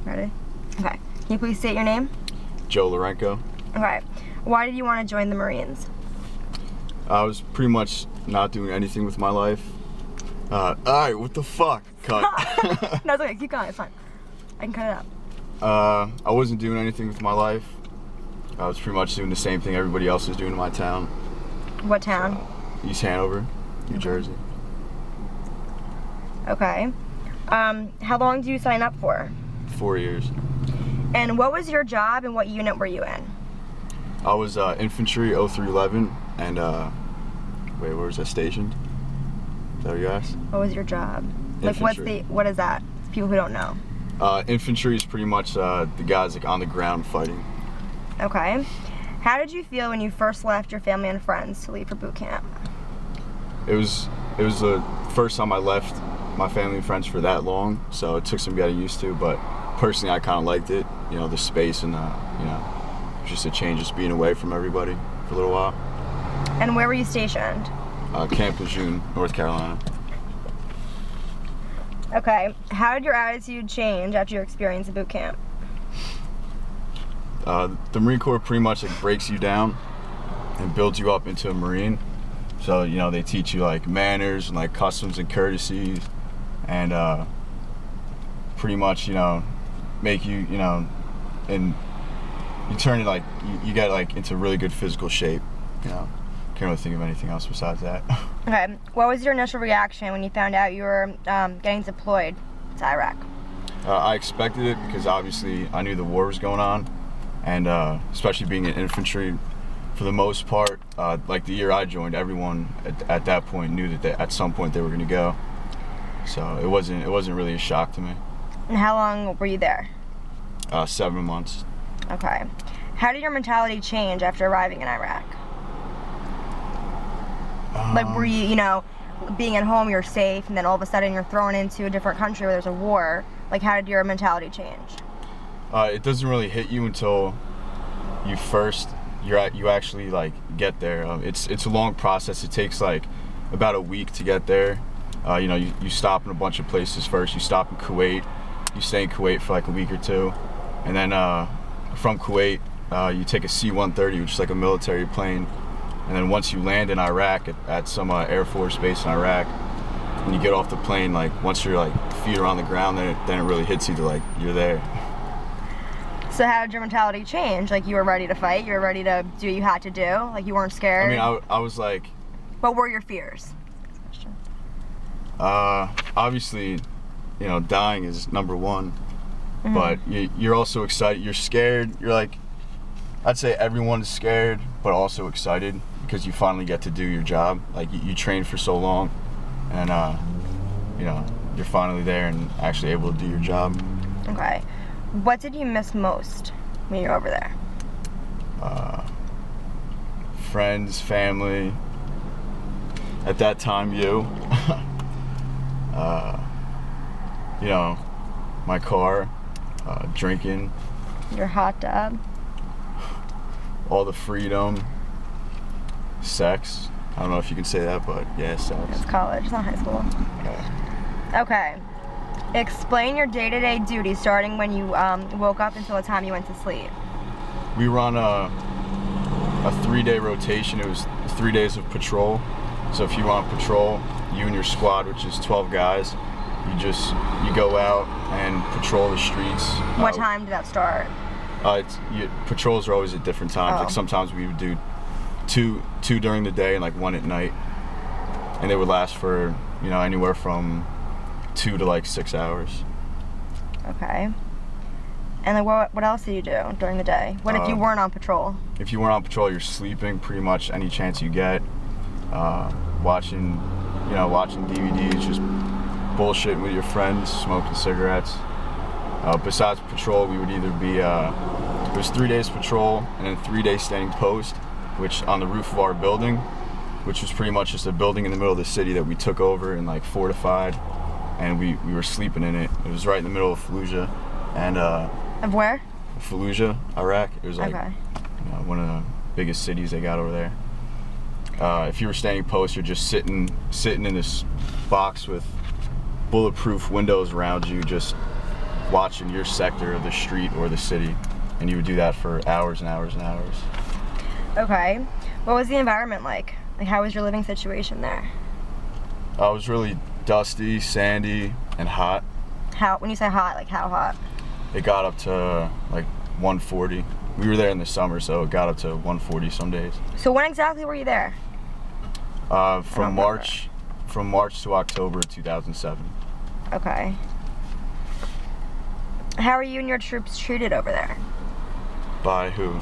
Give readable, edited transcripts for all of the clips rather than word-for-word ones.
Ready? Okay. Can you please state your name? Joe Lorenko. Okay. Why did you want to join the Marines? I was pretty much not doing anything with my life. Alright, what the fuck? Cut. No, it's okay. Keep going. It's fine. I can cut it out. I wasn't doing anything with my life. I was pretty much doing the same thing everybody else was doing in my town. What town? East Hanover, New Jersey. Okay. How long did you sign up for? 4 years. And what was your job and what unit were you in? I was infantry 0311 and wait, where was I stationed? Is that what you asked? What was your job? Infantry. Like what is that? People who don't know. Infantry is pretty much the guys like on the ground fighting. Okay. How did you feel when you first left your family and friends to leave for boot camp? It was the first time I left my family and friends for that long, so it took some getting used to, but personally I kind of liked it, you know, the space and just a change, just being away from everybody for a little while. And where were you stationed? Camp Lejeune, North Carolina. Okay. How did your attitude change after your experience at boot camp? The Marine Corps pretty much like breaks you down and builds you up into a Marine. So, you know, they teach you like manners and like customs and courtesies and pretty much, you know, make you, you know, and you turn it like, you get like into really good physical shape, you know. Can't really think of anything else besides that. Okay. What was your initial reaction when you found out you were getting deployed to Iraq? I expected it because obviously I knew the war was going on, and especially being in infantry, for the most part, like the year I joined, everyone at that point knew that at some point they were going to go. So it wasn't really a shock to me. And how long were you there? 7 months. Okay. How did your mentality change after arriving in Iraq? Like, were you, you know, being at home, you're safe, and then all of a sudden you're thrown into a different country where there's a war. Like, how did your mentality change? It doesn't really hit you until you actually like get there. It's a long process. It takes like about a week to get there. You know, you stop in a bunch of places first. You stop in Kuwait. You stay in Kuwait for like a week or two, and then from Kuwait you take a C-130, which is like a military plane. And then once you land in Iraq at some Air Force base in Iraq, when you get off the plane, like once your like feet are on the ground, then it really hits you to like you're there. So how did your mentality change? Like, you were ready to fight, you were ready to do what you had to do, like you weren't scared? I mean, I was like... What were your fears? Obviously, you know, dying is number one, but you're also excited, you're scared, you're like, I'd say everyone's scared, but also excited because you finally get to do your job. Like, you train for so long, and you know, you're finally there and actually able to do your job. Okay. What did you miss most when you were over there? Friends, family. At that time, you. You know, my car, drinking. Your hot tub. All the freedom. Sex. I don't know if you can say that, but yeah, sex. It's college, it's not high school. Yeah. Okay. Explain your day-to-day duties starting when you woke up until the time you went to sleep. We were on a 3-day rotation. It was 3 days of patrol. So if you were on patrol, you and your squad, which is 12 guys, you go out and patrol the streets. What time did that start? Patrols are always at different times. Like sometimes we would do two during the day and like 1 at night, and they would last for, you know, anywhere from 2 to like 6 hours. Okay. And then what else did you do during the day? What if you weren't on patrol? If you weren't on patrol, you're sleeping pretty much any chance you get. Watching DVDs, just bullshitting with your friends, smoking cigarettes. Besides patrol, we would either be, it was 3 days patrol and then 3 days standing post, which on the roof of our building, which was pretty much just a building in the middle of the city that we took over and like fortified, and we were sleeping in it. It was right in the middle of Fallujah, and of where? Fallujah, Iraq. It was like you know, one of the biggest cities they got over there. If you were standing post, you're just sitting in this box with bulletproof windows around you, just, watching your sector of the street or the city, and you would do that for hours and hours and hours. Okay. What was the environment like? Like, how was your living situation there? It was really dusty, sandy, and hot. How, when you say hot, like how hot? It got up to like 140. We were there in the summer, so it got up to 140 some days. So when exactly were you there? From March to October 2007. Okay. How are you and your troops treated over there? By who?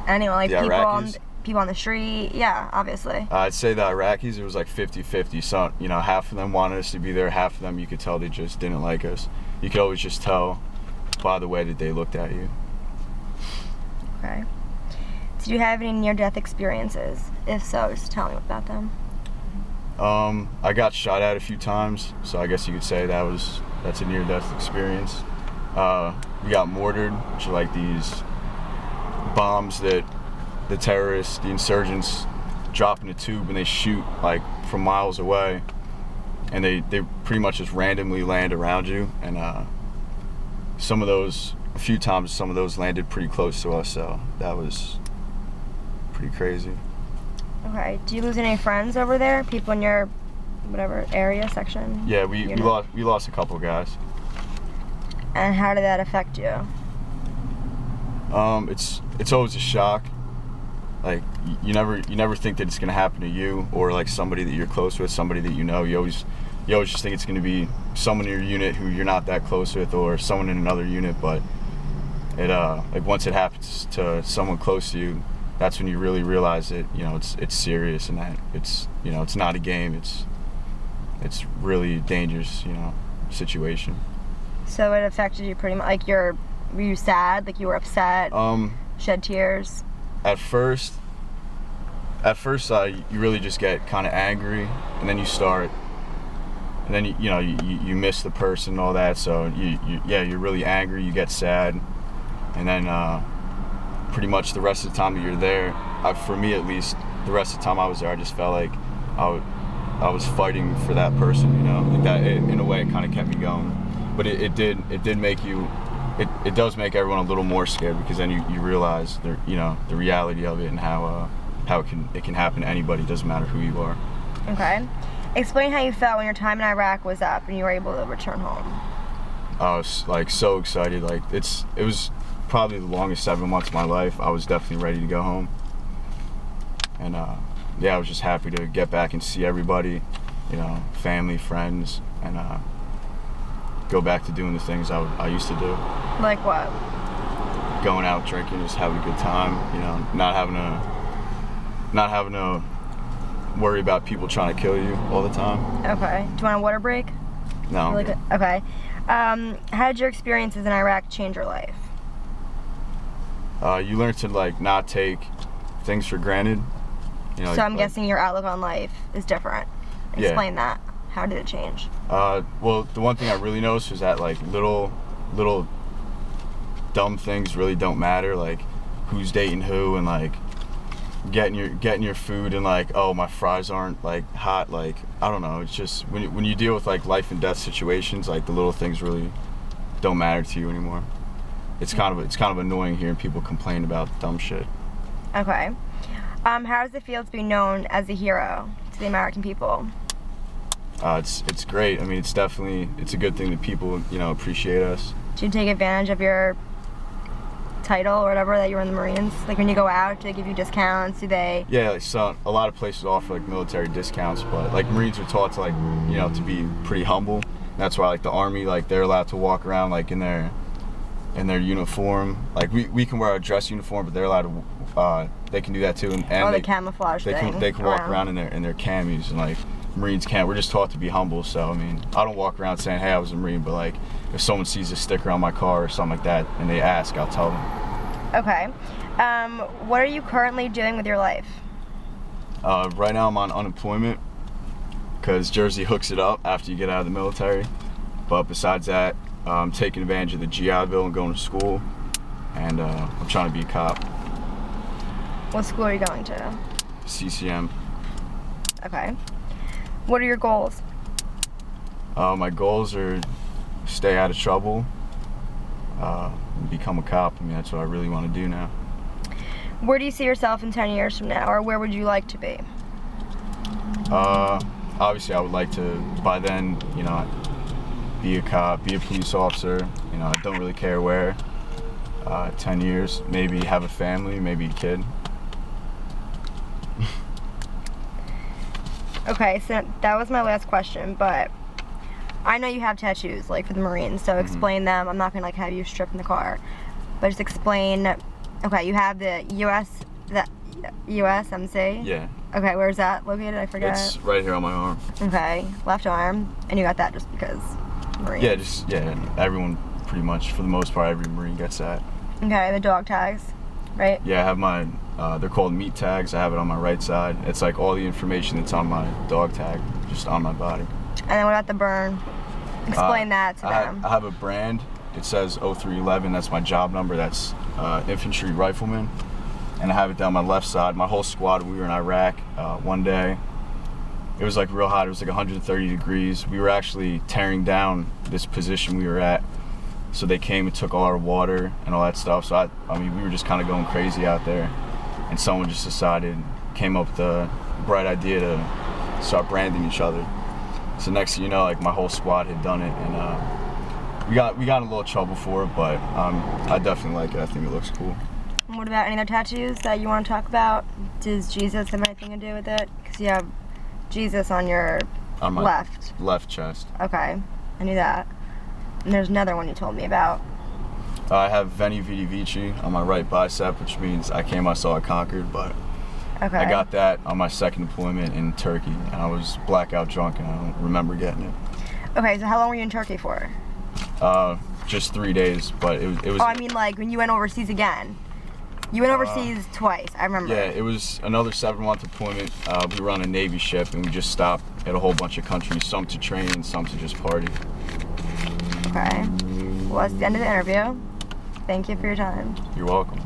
Anyone, like The Iraqis? people on the street? Yeah, obviously. I'd say the Iraqis, it was like 50-50. So, you know, half of them wanted us to be there, half of them you could tell they just didn't like us. You could always just tell by the way that they looked at you. Okay. Did you have any near-death experiences? If so, just tell me about them. I got shot at a few times, so I guess you could say that's a near-death experience. We got mortared, which are like these bombs that the terrorists, the insurgents, drop in a tube and they shoot like from miles away, and they pretty much just randomly land around you. And a few times some of those landed pretty close to us, so that was pretty crazy. Okay. Do you lose any friends over there? People in your whatever area, section? Yeah, we lost a couple of guys. And how did that affect you? It's always a shock. Like you never think that it's gonna happen to you or like somebody that you're close with, somebody that you know. You always just think it's gonna be someone in your unit who you're not that close with, or someone in another unit. But it like once it happens to someone close to you, that's when you really realize that, you know, it's serious, and that it's, you know, it's not a game. It's really dangerous, you know, situation. So it affected you pretty much. Like, were you sad? Like, you were upset? Shed tears? At first, you really just get kind of angry, and then you start, and then you miss the person and all that. So you're really angry. You get sad, and then pretty much the rest of the time that you're there, for me at least, the rest of the time I was there, I just felt like I was fighting for that person. You know, like that. In a way, it kind of kept me going. But it did make you. It does make everyone a little more scared, because then you realize the reality of it, and how it can happen to anybody. It doesn't matter who you are. Okay. Explain how you felt when your time in Iraq was up and you were able to return home. I was like so excited. Like it was probably the longest 7 months of my life. I was definitely ready to go home. And yeah, I was just happy to get back and see everybody, you know, family, friends, and go back to doing the things I used to do. Like what? Going out drinking, just having a good time, you know, not having to worry about people trying to kill you all the time. Okay. Do you want a water break? No. Really good. Okay. How did your experiences in Iraq change your life? You learn to like not take things for granted. You know, so I'm guessing your outlook on life is different. Explain that. How did it change? Well, the one thing I really noticed was that like little dumb things really don't matter, like who's dating who, and like getting your food, and like, oh, my fries aren't like hot. Like, I don't know. It's just when you deal with like life and death situations, like the little things really don't matter to you anymore. It's kind of annoying hearing people complain about dumb shit. Okay. How does it feel to be known as a hero to the American people? It's great. I mean, it's a good thing that people, you know, appreciate us. Do you take advantage of your title or whatever that you were in the Marines? Like when you go out, do they give you discounts? Do they? Yeah, like, so a lot of places offer like military discounts, but like Marines are taught to, like, you know, to be pretty humble. That's why like the Army, like they're allowed to walk around like in their uniform. Like we can wear a dress uniform, but they're allowed to. They can do that too, and the camouflage thing. They can walk around in their camis, and like Marines can't. We're just taught to be humble. So I mean, I don't walk around saying, "Hey, I was a Marine," but like if someone sees a sticker on my car or something like that, and they ask, I'll tell them. Okay. What are you currently doing with your life? Right now, I'm on unemployment because Jersey hooks it up after you get out of the military. But besides that, I'm taking advantage of the GI Bill and going to school, and I'm trying to be a cop. What school are you going to? CCM. Okay. What are your goals? My goals are stay out of trouble, become a cop. I mean, that's what I really want to do now. Where do you see yourself in 10 years from now, or where would you like to be? Obviously, I would like to, by then, you know, be a cop, be a police officer. You know, I don't really care where. 10 years, maybe have a family, maybe a kid. Okay, so that was my last question, but I know you have tattoos, like for the Marines, so explain them. I'm not gonna like have you strip in the car, but just explain. Okay, you have the USMC. Yeah. Okay, where's that located? I forget. It's right here on my arm. Okay, left arm, and you got that just because Marines. Yeah, everyone pretty much, for the most part, every Marine gets that. Okay, the dog tags, right? Yeah, I have my, they're called meat tags. I have it on my right side. It's like all the information that's on my dog tag, just on my body. And then what about the burn? Explain that to them. I have a brand. It says 0311. That's my job number. That's infantry rifleman. And I have it down my left side. My whole squad, we were in Iraq one day. It was like real hot. It was like 130 degrees. We were actually tearing down this position we were at. So they came and took all our water and all that stuff. So I mean, we were just kind of going crazy out there. And someone just came up with the bright idea to start branding each other. So next thing you know, like my whole squad had done it, and we got in a little trouble for it, but I definitely like it. I think it looks cool. And what about any other tattoos that you want to talk about? Does Jesus have anything to do with it? Because you have Jesus on your On my left chest. Okay, I knew that. And there's another one you told me about. I have Veni Vidi Vici on my right bicep, which means I came, I saw, I conquered, but Okay. I got that on my second deployment in Turkey, and I was blackout drunk, and I don't remember getting it. Okay, so how long were you in Turkey for? Just 3 days, but it was. Oh, I mean like when you went overseas again. You went overseas twice, I remember. Yeah, it was another 7-month deployement. We were on a Navy ship, and we just stopped at a whole bunch of countries, some to train, some to just party. Okay. Well, that's the end of the interview. Thank you for your time. You're welcome.